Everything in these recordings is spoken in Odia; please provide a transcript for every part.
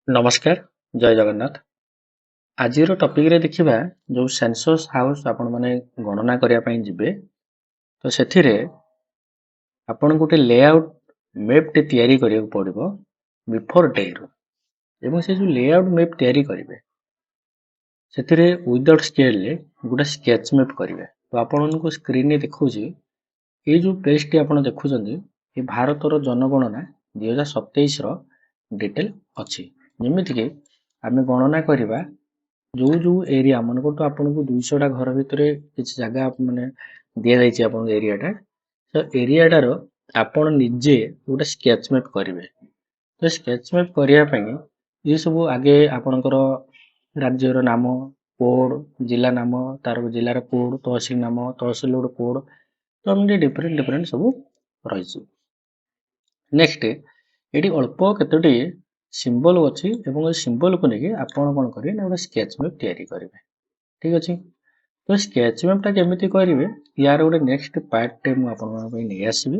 नमस्कार जय जगन्नाथ। आज टॉपिक रे देखिबा जो सेंसस हाउस आपण माने गणना करिया पई जिबे तो सेथिरे आपण गोटे लेआउट मैप टे तयारी करिया पड़िबो बिफोर डे रो एवं से जो लेआउट मैप तयारी करिवे सेथिरे विदाउट स्केल ले गोटे स्केच मैप करिवे तो आपण को स्क्रीन रे देखौची ए जो पेज टी आपण देखुचंदी ए भारतर जनगणना 2027 रो डिटेल अछि जेमिति कि आमे गणना करिबा जो जो एरिया मन को तो आपन को 200 टा घर भितरे किछ जगह माने दिया जायछि आपन एरिया टा तो एरिया टार आपन निजे गोटे स्केच मैप करिवे तो स्केच मैप करिया पई ये सब आगे आपनकर राज्यर नाम कोड जिला नाम तार जिलार कोड तहसील नाम तहसील कोड तो हमने डिफरेंट डिफरेंट सब रही नेक्स्ट एटी अल्प केतोटी सिंबल अछि एवं सिंबल को लेके आपण कोन करिवे ना स्केच मैप तैयारी करिवे ठीक अछि तो स्केच मैप टा केमिति करिवे यार गोटे नेक्स्ट पार्ट टे मु आपण पई नै आसीबे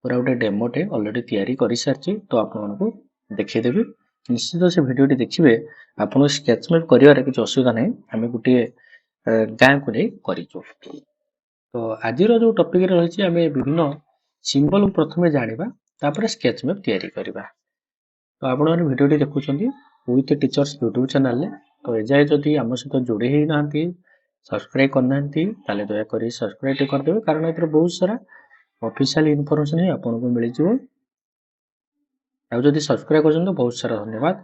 पूरा गोटे डेमो टे ऑलरेडी तैयारी करि सारछि तो आपण को देखै देबे निश्चित से वीडियो टी देखिबे आपण स्केच मैप करिवार किछ असुविधा नै हमें गुटे गां को नै करिचो तो आज जो टॉपिक रे रहिछि हमें विभिन्न सिंबल प्रथमे जानिबा तापर स्केच मैप तैयारी करिबा तो आपण माने वीडियो टी देखुछंती विथ टीचर्स यूट्यूब चैनल ले तो एजाय जदि हम सहित जोड़ी ही नांती सब्सक्राइब करनांती ताले दया करी सब्सक्राइब टी कर देबे कारण एतर बहुत सारा ऑफिशियल इंफॉर्मेशन ही आपन को मिलि जिवो आ जदि सब्सक्राइब करछन तो बहुत सारा धन्यवाद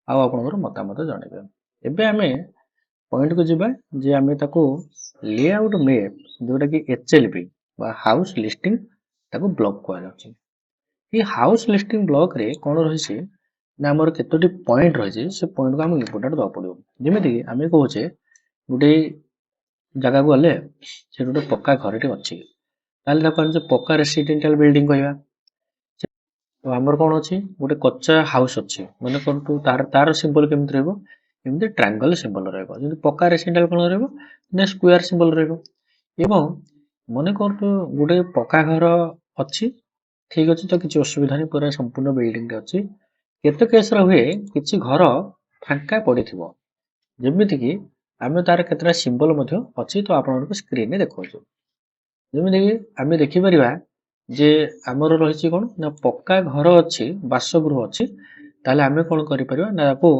आ आपनकर मतामत जणेबे एबे हमें पॉइंट को जिबा जे हमें ताको लेआउट मैप जोटा कि एचएलपी बा हाउस लिस्टिंग ताको ब्लॉक कोआ जाउची ये हाउस लिस्टिंग ब्लॉक रे कोन रहिछि ना हमर केतोटी पॉइंट रहिछि से पॉइंट को हम इंपोर्टेंट दो पड़ियो जेमिति कि हमें कहूचे गुटे जगह को गले से गुटे पक्का घरटे अछि ताले ताको हम जे पक्का रेसिडेंशियल बिल्डिंग कहबा तो हमर कोन अछि गुटे कच्चा हाउस अछि माने कोन तार तार सिंबल केमिति रहबो एमिति ट्रायंगल सिंबल रहबो जेमिति पक्का रेसिडेंशियल कोन रहबो ना स्क्वायर सिंबल रहबो एवं मने करतो गुटे पक्का घर अछि ठीक अछि तो किछ असुविधा नै पूरा संपूर्ण बिल्डिंग रे अछि केते केस रे हुए किछि घर फांका पडिथिबो जेमिति कि आमे तार केतरा सिंबल मध्ये अछि तो आपण को स्क्रीन रे देखौछु जेमिति कि आमे देखि परिबा जे हमर रहिछि कोन ना पक्का घर अछि बासगृह अछि ताले आमे कोन करि परिबा ना को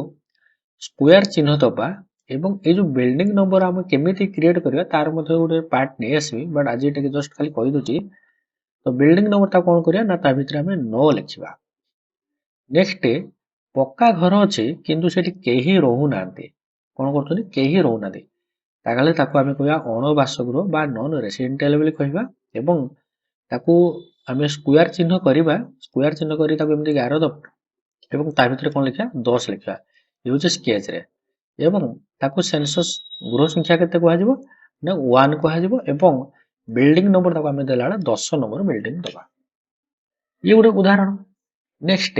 स्क्वायर चिन्ह दबा एवं ए जो बिल्डिंग नंबर हम केमिति क्रिएट करबा तार मध्ये गुटे पार्ट नै आसी बट आज एटा जस्ट खाली कहि दोची तो बिल्डिंग नंबर ता कोन करिया ना ता भितरे हमें 9 लिखिबा नेक्स्ट पक्का घर अछि किंतु सेठी केही रहू नांती कोन करतनी केही रहू नांती तागाले ताको हमें कहया अण बासगृह बा नॉन रेसिडेंशियल बोली कहबा एवं ताको हमें स्क्वायर चिन्ह करबा स्क्वायर चिन्ह करी ताको एमति गारो द एवं ता भितरे कोन लिखा 10 लिखा यूज स्केच रे एवं ताको सेंसस गृह संख्या केते कहआ जिवो ना 1 कहआ जिवो एवं बिल्डिंग नंबर ताको हमें देला 10 नंबर बिल्डिंग दबा ये गुटे उदाहरण नेक्स्ट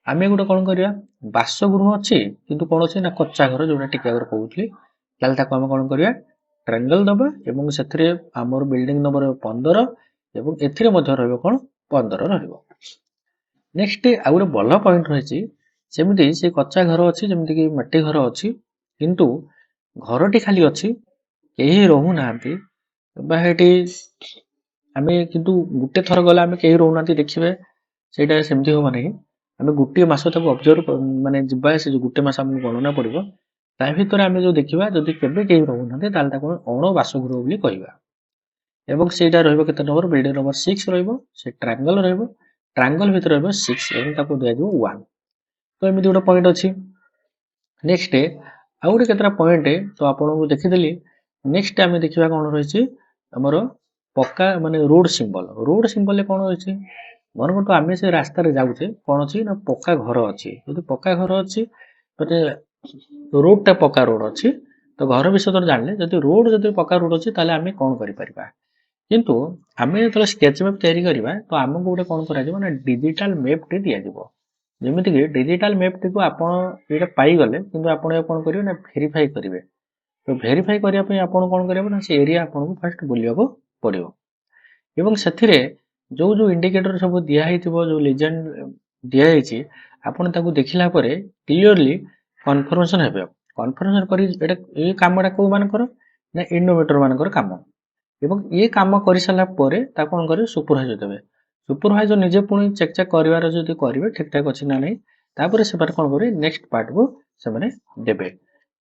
आमे गुटे कोन करिया बासगृह अछि किंतु कोन अछि ना कच्चा घर जोटा टिके अगर कहउथली ताले ताको हम कोन करिया ट्रायंगल दबा एवं सेथरे हमर बिल्डिंग नंबर 15 एवं एथिरे मध्ये रहबो कोन 15 रहबो नेक्स्ट आ गुटे बल्ला पॉइंट रहिछि सेमिति से कच्चा घर अछि जेमिति कि मट्टी घर अछि किंतु घरटी खाली अछि केही रहू नांती बा हेटी हमें किंतु गुटे थर गला हमें केही रहू नांती देखिबे सेटा सेमति हो माने हमें गुटे मास तक ऑब्जर्व माने जिबा से गुटे मास हम गणना पड़िबो ता भितरे हमें जो देखिबा जदि केबे केही रहू नांती ताल ताको अण बासगृह बोली कहबा एवं सेटा रहबो केते नंबर बिल्डिंग नंबर 6 रहबो से ट्रायंगल रहबो ट्रायंगल भितर रहबो 6 एवं ताको दिया जो 1 तो एमिति गोटे पॉइंट अछि नेक्स्ट आ गोटे केतरा पॉइंट तो आपण को देखिदेली नेक्स्ट हमें देखिबा कोन रहिछि हमर पक्का माने रोड सिंबल ले कोन रहिछि मन को तो आमे से रास्ता रे जाउछे कोन अछि ना पक्का घर अछि यदि पक्का घर अछि तते रोड ता पक्का रोड अछि तो घर विषय तो जानले जदि रोड जदि पक्का रोड अछि ताले आमे कोन करि परिबा किंतु आमे तो स्केच मैप तयारी करिबा तो हमको गोटे कोन करा जिवो ना डिजिटल मैप टे दिया जिवो जेमिति कि डिजिटल मैप टी को आपण एटा पाई गले किंतु आपण कोन करिवे ना वेरीफाई करिवे तो वेरीफाई करिया पई आपण कोन करिवे ना से एरिया आपण को फर्स्ट बुलिया को पड़ियो एवं सेथिरे जो जो इंडिकेटर सब दिया हिथिबो जो लेजेंड दिया हिछि ଆପଣ ତାକୁ ଦେଖିଲା ପରେ କ୍ଲିୟରଲି କନଫର୍ମେସନ ହେବେ। କନଫର୍ମେସନ କରି ଏଟା ଏ କାମଟା କୋଉ ମାନଙ୍କର ନା ଇନୋଭେଟର ମାନଙ୍କର କାମ। ଏବଂ ଏ କାମ କରିସାରିଲା ପରେ ତାକୁ କଣ କରିବେ ସୁପରଭାଇଜର ଦେବେ। ସୁପରଭାଇଜର ନିଜେ ପୁଣି ଚେକ୍ କରିବାର ଯଦି କରିବେ ଠିକ ଠାକ ଅଛି ନା ନାହିଁ, ତାପରେ ସେମାନେ କଣ କରିବେ ନେକ୍ସଟ ପାର୍ଟକୁ ସେମାନେ ଦେବେ।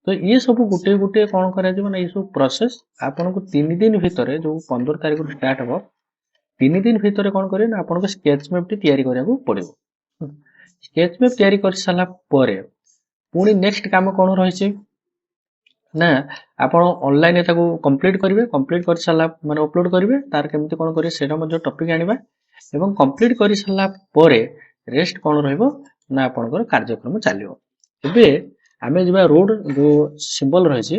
ତ ଇଏ ସବୁ ଗୋଟିଏ ଗୋଟିଏ କଣ କରାଯିବ ନା, ଏଇ ସବୁ ପ୍ରୋସେସ ଆପଣଙ୍କୁ 3 ଦିନ ଭିତରେ, ଯୋଉ 15 ତାରିଖରୁ ଷ୍ଟାର୍ଟ ହବ, 3 ଦିନ ଭିତରେ କଣ କରିବେ ନା ଆପଣଙ୍କୁ ସ୍କେଚ ମ୍ୟାପ ଟି ତିଆରି କରିବାକୁ ପଡିବ। ସ୍କେଚ ମ୍ୟାପ ତିଆରି କରି ସାରିଲା ପରେ ପୁଣି ନେକ୍ସଟ କାମ କଣ ରହିଛି ନା ଆପଣ ଅନଲାଇନରେ ତାକୁ କମ୍ପ୍ଲିଟ କରିବେ। କମ୍ପ୍ଲିଟ କରି ସାରିଲା ମାନେ ଅପଲୋଡ କରିବେ, ତାର କେମିତି କଣ କରିବେ ସେଇଟା ମଧ୍ୟ ଟପିକ ଆଣିବା। ଏବଂ କମ୍ପ୍ଲିଟ କରି ସାରିଲା ପରେ ରେଷ୍ଟ କଣ ରହିବ ନା ଆପଣଙ୍କର କାର୍ଯ୍ୟକ୍ରମ ଚାଲିବ। ଏବେ ଆମେ ଯିବା ରୋଡ ଯୋଉ ସିମ୍ବଲ ରହିଛି,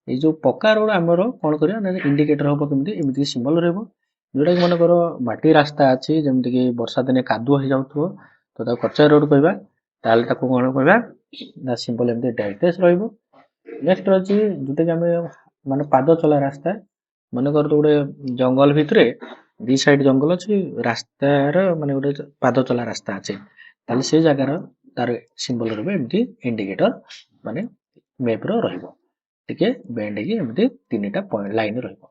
ଏଇ ଯୋଉ ପକ୍କା ରୋଡ ଆମର କଣ କରିବା ନା ଇଣ୍ଡିକେଟର ହବ କେମିତି, ଏମିତି ସିମ୍ବଲ ରହିବ। ଯୋଉଟା କି ମନେକର ମାଟି ରାସ୍ତା ଅଛି, ଯେମିତି କି ବର୍ଷା ଦିନେ କାଦୁଅ ହେଇଯାଉଥିବ, ତ ତାକୁ କଚା ରୋଡ କହିବା। ତାହେଲେ ତାକୁ କଣ କହିବା ନା ସିମ୍ବଲ ଏମିତି ଡାଇଟେସ୍ ରହିବ। ନେକ୍ସଟ ଅଛି ଯୋଉଟା କି ଆମେ ମାନେ ପାଦ ଚଲା ରାସ୍ତା, ମନେକର ତ ଗୋଟେ ଜଙ୍ଗଲ ଭିତରେ ଦି ସାଇଡ ଜଙ୍ଗଲ ଅଛି, ରାସ୍ତାର ମାନେ ଗୋଟେ ପାଦ ଚଲା ରାସ୍ତା ଅଛି, ତାହେଲେ ସେଇ ଜାଗାର ତାର ସିମ୍ବଲ ରହିବ ଏମିତି ଇଣ୍ଡିକେଟର ମାନେ ମ୍ୟାପ ର ରହିବ। ଟିକେ ବେଣ୍ଡ ହେଇକି ଏମିତି 3ଟା ପଏଣ୍ଟ ଲାଇନ ରହିବ,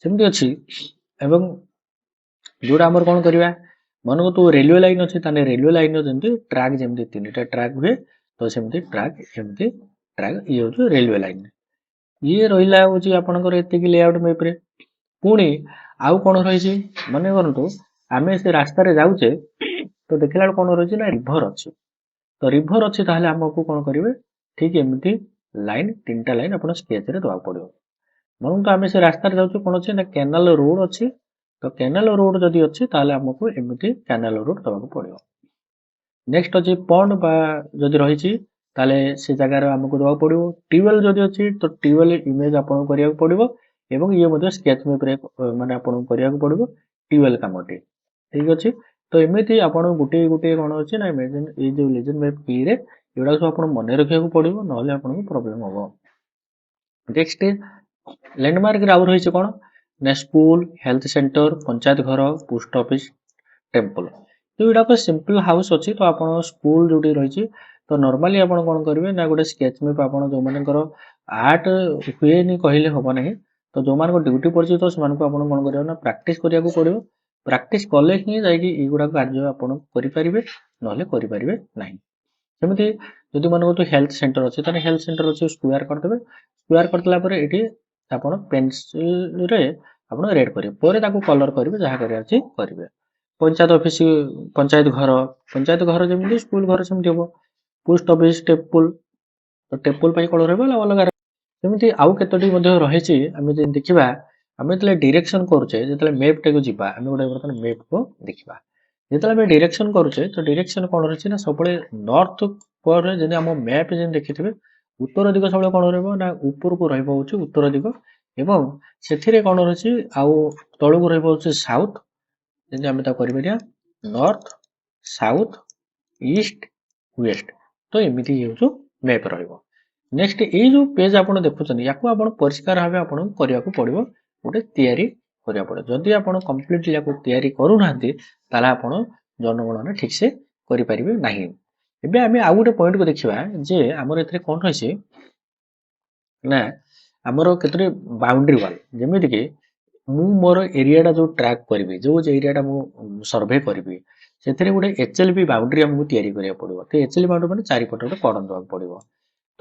ସେମିତି ଅଛି। ଏବଂ ଯୋଉଟା ଆମର କଣ କରିବା, ମନେକର ତୁ ରେଲୱେ ଲାଇନ ଅଛି, ତାହେଲେ ରେଲୱେ ଲାଇନ ଯେମିତି ଟ୍ରାକ୍ ଯେମିତି 3ଟା ଟ୍ରାକ୍ ହୁଏ, ତ ସେମିତି ଟ୍ରାକ୍ ଏମିତି ଟ୍ରାକ୍ ଇଏ ହଉଛି ରେଲୱେ ଲାଇନ। ଇଏ ରହିଲା ହଉଛି ଆପଣଙ୍କର ଏତିକି ଲେଆଉଟ ମ୍ୟାପରେ। ପୁଣି ଆଉ କଣ ରହିଛି, ମନେ କରନ୍ତୁ ଆମେ ସେ ରାସ୍ତାରେ ଯାଉଛେ, ତ ଦେଖିଲା ବେଳକୁ କଣ ରହିଛି ନା ରିଭର ଅଛି। ତ ରିଭର ଅଛି, ତାହେଲେ ଆମକୁ କଣ କରିବେ ଠିକ ଏମିତି ଲାଇନ 3ଟା ଲାଇନ ଆପଣ ସ୍କେଚରେ ଦେବାକୁ ପଡିବ। ମନନ୍ତୁ ଆମେ ସେ ରାସ୍ତାରେ ଯାଉଛୁ, କଣ ଅଛି ନା କେନାଲ ରୋଡ ଅଛି। ତ କେନାଲ ରୋଡ ଯଦି ଅଛି ତାହେଲେ ଆମକୁ ଏମିତି କେନାଲ ରୋଡ ଦେବାକୁ ପଡିବ। ନେକ୍ସଟ ଅଛି ପଣ୍ଡ ବା ଯଦି ରହିଛି, ତାହେଲେ ସେ ଜାଗାରେ ଆମକୁ ଦେବାକୁ ପଡିବ। ଟ୍ୟୁବୱେଲ ଯଦି ଅଛି ତ ଟ୍ୟୁବୱେଲ ଇମେଜ ଆପଣଙ୍କୁ କରିବାକୁ ପଡିବ। ଏବଂ ଇଏ ମଧ୍ୟ ସ୍କେଚ ମ୍ୟାପରେ ମାନେ ଆପଣଙ୍କୁ କରିବାକୁ ପଡିବ ଟ୍ୟୁବୱେଲ କାମଟି। ଠିକ ଅଛି, ତ ଏମିତି ଆପଣ ଗୋଟିଏ ଗୋଟିଏ କଣ ଅଛି ନା ଏଇ ଯୋଉ ଲେଜେଣ୍ଡ ମ୍ୟାପ କିରେ ଏଗୁଡା ସବୁ ଆପଣ ମନେ ରଖିବାକୁ ପଡିବ, ନହେଲେ ଆପଣଙ୍କୁ ପ୍ରୋବ୍ଲେମ ହବ। ନେକ୍ସଟ ଲ୍ୟାଣ୍ଡମାର୍କରେ ଆଉ ରହିଛି କଣ ନା ସ୍କୁଲ, ହେଲ୍ଥ ସେଣ୍ଟର, ପଞ୍ଚାୟତ ଘର, ପୋଷ୍ଟ ଅଫିସ, ଟେମ୍ପଲ। ତ ଏଗୁଡାକ ସିମ୍ପଲ ହାଉସ ଅଛି। ତ ଆପଣ ସ୍କୁଲ ଯୋଉଠି ରହିଛି, ତ ନର୍ମାଲି ଆପଣ କଣ କରିବେ ନା ଗୋଟେ ସ୍କେଚ ମ୍ୟାପ ଆପଣ ଯୋଉମାନଙ୍କର ଆର୍ଟ ହୁଏନି କହିଲେ ହବ ନାହିଁ, ତ ଯୋଉମାନଙ୍କ ଡ୍ୟୁଟି ପଡିଛି ତ ସେମାନଙ୍କୁ ଆପଣ କଣ କରିବ ନା ପ୍ରାକ୍ଟିସ କରିବାକୁ ପଡିବ। ପ୍ରାକ୍ଟିସ କଲେ ହିଁ ଯାଇକି ଏଇଗୁଡାକ କାର୍ଯ୍ୟ ଆପଣ କରିପାରିବେ, ନହେଲେ କରିପାରିବେ ନାହିଁ। ସେମିତି ଯଦି ମନେକର ହେଲ୍ଥ ସେଣ୍ଟର ଅଛି, ତାହେଲେ ହେଲ୍ଥ ସେଣ୍ଟର ଅଛି ସ୍କ୍ୱାର କରିଦେବେ। ସ୍କ୍ୱାର କରିଦେଲା ପରେ ଏଠି ଆପଣ ପେନ୍ସିଲରେ ଆପଣ ରେଡ୍ କରିବେ, ପରେ ତାକୁ କଲର କରିବେ, ଯାହା କରିବାର ଅଛି କରିବେ। ପଞ୍ଚାୟତ ଅଫିସ, ପଞ୍ଚାୟତ ଘର ଯେମିତି ସ୍କୁଲ ଘର ସେମିତି ହବ। ପୋଷ୍ଟ ଅଫିସ, ଟେମ୍ପଲ, ତ ଟେମ୍ପଲ ପାଇଁ କଲର ହେବ ଅଲଗା। ସେମିତି ଆଉ କେତୋଟି ମଧ୍ୟ ରହିଛି। ଆମେ ଯଦି ଦେଖିବା, ଆମେ ଯେତେବେଳେ ଡିରେକ୍ସନ କରୁଛେ, ଯେତେବେଳେ ମ୍ୟାପଟାକୁ ଯିବା, ଆମେ ଗୋଟେ ବର୍ତ୍ତମାନ ମ୍ୟାପକୁ ଦେଖିବା। ଯେତେବେଳେ ଆମେ ଡିରେକ୍ସନ କରୁଛେ, ତ ଡିରେକ୍ସନ କଣ ରହିଛି ନା ସବୁବେଳେ ନର୍ଥ ପରେ, ଯଦି ଆମ ମ୍ୟାପ ଯେମିତି ଦେଖିଥିବେ ଉତ୍ତର ଦିଗ ସବୁବେଳେ କଣ ରହିବ ନା ଉପରକୁ ରହିବ ହଉଛି ଉତ୍ତର ଦିଗ। ଏବଂ ସେଥିରେ କଣ ରହିଛି ଆଉ ତଳକୁ ରହିବ ହଉଛି ସାଉଥ। ଯେମିତି ଆମେ ତାକୁ କରିପାରିବା ନର୍ଥ, ସାଉଥ, ଇଷ୍ଟ, ୱେଷ୍ଟ। ତ ଏମିତି ହେଉଛି ମ୍ୟାପ ରହିବ। ନେକ୍ସଟ ଏଇ ଯୋଉ ପେଜ ଆପଣ ଦେଖୁଛନ୍ତି, ୟାକୁ ଆପଣ ପରିଷ୍କାର ଭାବେ ଆପଣଙ୍କୁ କରିବାକୁ ପଡିବ, ଗୋଟେ ତିଆରି କରିବାକୁ ପଡିବ। ଯଦି ଆପଣ କମ୍ପ୍ଲିଟଲି ୟାକୁ ତିଆରି କରୁନାହାନ୍ତି, ତାହେଲେ ଆପଣ ଜନଗଣନା ଠିକ ସେ କରିପାରିବେ ନାହିଁ। ଏବେ ଆମେ ଆଉ ଗୋଟେ ପଏଣ୍ଟକୁ ଦେଖିବା ଯେ ଆମର ଏଥିରେ କଣ ରହିଛି ନା ଆମର କେତୋଟି ବାଉଣ୍ଡ୍ରି ୱାଲ। ଯେମିତି କି ମୁଁ ମୋର ଏରିଆଟା ଯୋଉ ଟ୍ରାକ୍ କରିବି, ଯୋଉ ଏରିଆଟା ମୁଁ ସର୍ଭେ କରିବି, ସେଥିରେ ଗୋଟେ HLB ବାଉଣ୍ଡ୍ରି ଆମକୁ ତିଆରି କରିବାକୁ ପଡିବ। ତ HLB ବାଉଣ୍ଡ୍ରି ମାନେ ଚାରିପଟେ ଗୋଟେ କର୍ଡନ ଦେବାକୁ ପଡିବ।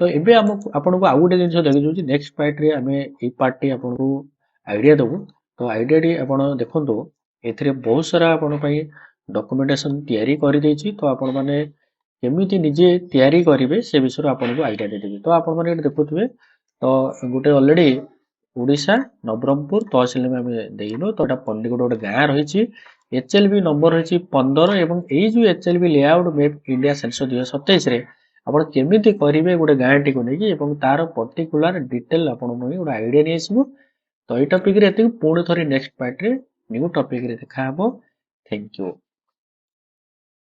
ତ ଏବେ ଆପଣଙ୍କୁ ଆଉ ଗୋଟେ ଜିନିଷ ଦେଖାଯାଉଛି, ନେକ୍ସଟ ପାର୍ଟରେ ଆମେ ଏଇ ପାର୍ଟଟି ଆପଣଙ୍କୁ ଆଇଡିଆ ଦେବୁ। ତ ଆଇଡିଆଟି ଆପଣ ଦେଖନ୍ତୁ, ଏଥିରେ ବହୁତ ସାରା ଆପଣଙ୍କ ପାଇଁ ଡକୁମେଣ୍ଟେସନ ତିଆରି କରିଦେଇଛି। ତ ଆପଣମାନେ କେମିତି ନିଜେ ତିଆରି କରିବେ ସେ ବିଷୟରେ ଆପଣଙ୍କୁ ଆଇଡିଆ ଦେଇଦେବି। ତ ଆପଣମାନେ ଏଠି ଦେଖୁଥିବେ, ତ ଗୋଟେ ଅଲରେଡି ଓଡ଼ିଶା ନବରଙ୍ଗପୁର ତହସିଲରେ ଆମେ ଦେଇନୁ, ତ ଏଟା ପଣ୍ଡିଗୁଡ଼ ଗୋଟେ ଗାଁ ରହିଛି। HLB ନମ୍ବର ରହିଛି 15। ଏବଂ ଏଇ ଯୋଉ HLB layout map India census 2027ରେ ଆପଣ କେମିତି କରିବେ ଗୋଟେ ଗାଁଟିକୁ ନେଇକି, ଏବଂ ତାର ପର୍ଟିକୁଲାର ଡିଟେଲ ଆପଣଙ୍କୁ ନେଇ ଗୋଟେ ଆଇଡିଆ ନେଇ ଆସିବୁ। ତ ଏଇ ଟପିକରେ ଏତିକି। ପୁଣି ଥରେ ନେକ୍ସଟ ପାର୍ଟରେ ନ୍ୟୁ ଟପିକରେ ଦେଖାହବ। Thank you.